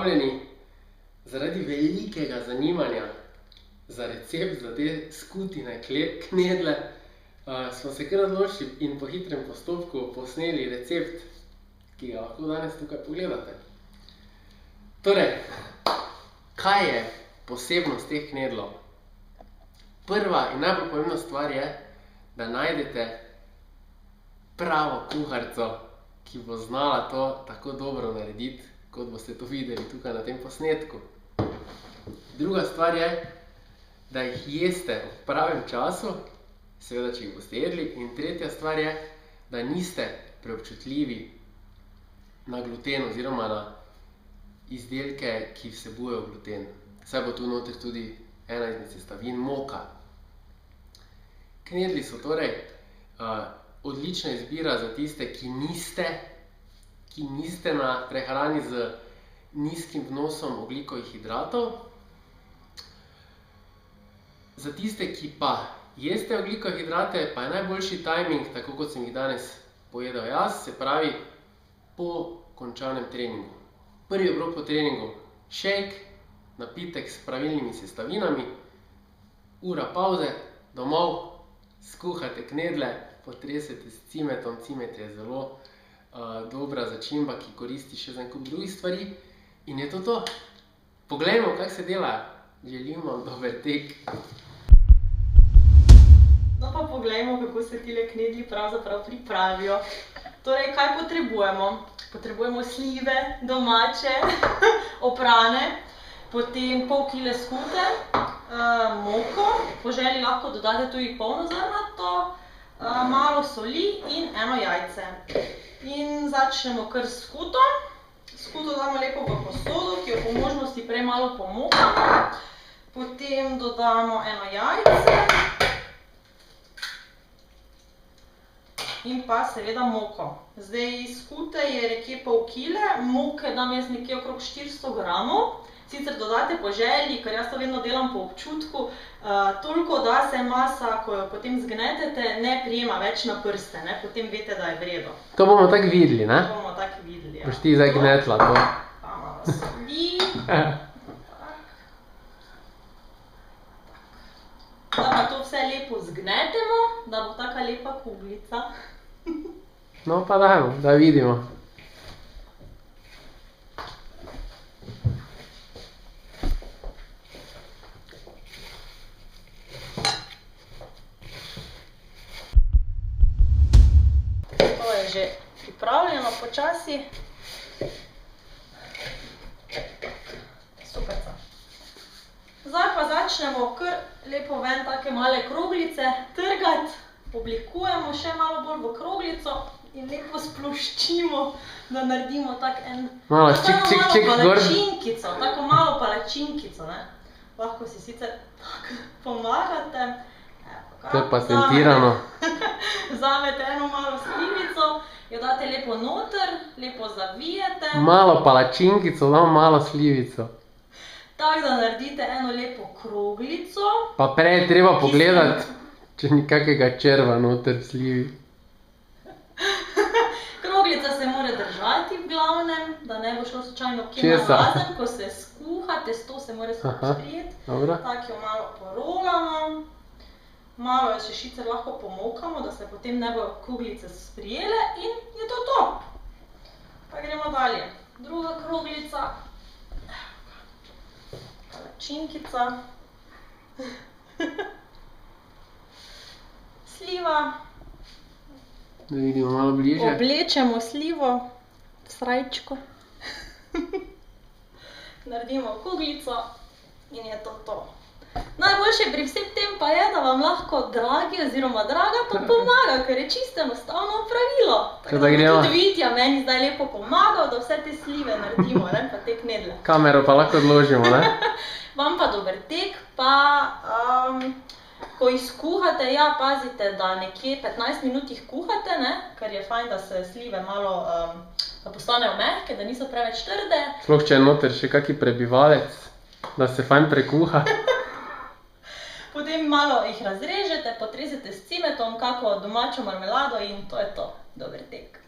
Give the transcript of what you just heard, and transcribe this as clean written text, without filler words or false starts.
pozdravljeni. Zaradi velikega zanimanja za recept za te skutine knedle smo se kar odločili in po hitrem postopku posneli recept, ki ga lahko danes tukaj pogledate. Torej, kaj je posebnost teh knedlov? Prva in najbolj pomembna stvar je, da najdete pravo kuharico, ki bo znala to tako dobro narediti, kot boste to videli tukaj na tem posnetku. Druga stvar je, da jih jeste v pravem času, seveda, če jih boste jedli. In tretja stvar je, da niste preobčutljivi na gluten oziroma na izdelke, ki vsebujejo gluten. Saj bo tu noter tudi ena izmed sestavin moka. Knedli so torej odlična izbira za tiste, ki niste na prehrani z nizkim vnosom ogljikovih hidratov. Za tiste, ki pa jeste ogljikove hidrate, pa je najboljši tajming, tako kot sem jih danes pojedel jaz, se pravi po končanem treningu. Prvi obrok po treningu shake, napitek s pravilnimi sestavinami, ura pavze, domov, skuhate knedle, potresete s cimetom. Cimet je zelo dobra začimba, ki koristi še za en kup drugih stvari. In je to to. Poglejmo, kako se dela. Želim vam dober tek. No pa poglejmo, kako se tile knedli pravzaprav pripravijo. Torej, kaj potrebujemo? Potrebujemo slive, domače, oprane, potem pol kile skute, moko, po želji lahko dodate tudi polnozrnato, malo soli in eno jajce. In začnemo kar s skuto. Skuto damo lepo v posodo, ki jo po možnosti prej malo pomokamo. Potem dodamo eno jajce. In pa seveda moko. Zdaj skute je nekje pol kile, moke dam jaz nekje okrog 400 gramov. Sicer dodate po želji, ker jaz to vedno delam po občutku, toliko, da se masa, ko jo potem zgnetete, ne prijema več na prste, ne? Potem veste, da je v redu. To bomo tako videli, ne? To bomo tako videli, ja. Boš ti zdaj gnetla to. Pa malo soli. Da pa to vse lepo zgnetemo, da bo taka lepa kuglica. No pa dajmo, da vidimo. To je že pripravljeno počasi. Superca. Zdaj pa začnemo kar lepo ven take male kroglice trgati. Oblikujemo še malo bolj v kroglico in lepo sploščimo, da naredimo tako en... Malo gor. Tako malo palačinkico, ne. Lahko si sicer tako pomagate. To je patentirano. Vzamete eno malo slivico, jo date lepo noter, lepo zavijete. Malo palačinkico, damo malo slivico. Tako da naredite eno lepo kroglico. Pa prej je treba pogledati, če ni kakega črva noter v slivi. Kroglica se mora držati v glavnem, da ne bo šlo slučajno kje narazen, ko se skuha, testo se mora skupaj sprijeti. Tako jo malo porolamo. Malo jo še sicer lahko pomokamo, da se potem ne bojo kroglice sprijele in je to to. Pa gremo dalje. Druga kroglica. Palačinkica. Sliva. Da vidimo malo bliže. Oblečemo slivo v srajčko. Naredimo kuglico in je to to. Najboljše pri vsem tem pa je, da vam lahko dragi oziroma draga to pomaga, ker je čisto enostavno pravilo. Tako da bo tudi Vitja meni zdaj lepo pomagal, da vse te slive naredimo, ne, pa te knedle. Kamero pa lahko odložimo, ne? Vam pa dober tek, pa ko jih skuhate, ja, pazite, da nekje 15 minut jih kuhate, ne, ker je fajn, da se slive malo, da postanejo mehke, da niso preveč trde. Sploh če je noter še kaki prebivalec, da se fajn prekuha. Potem malo jih razrežete, potresete s cimetom, kako domačo marmelado in to je to. Dober tek.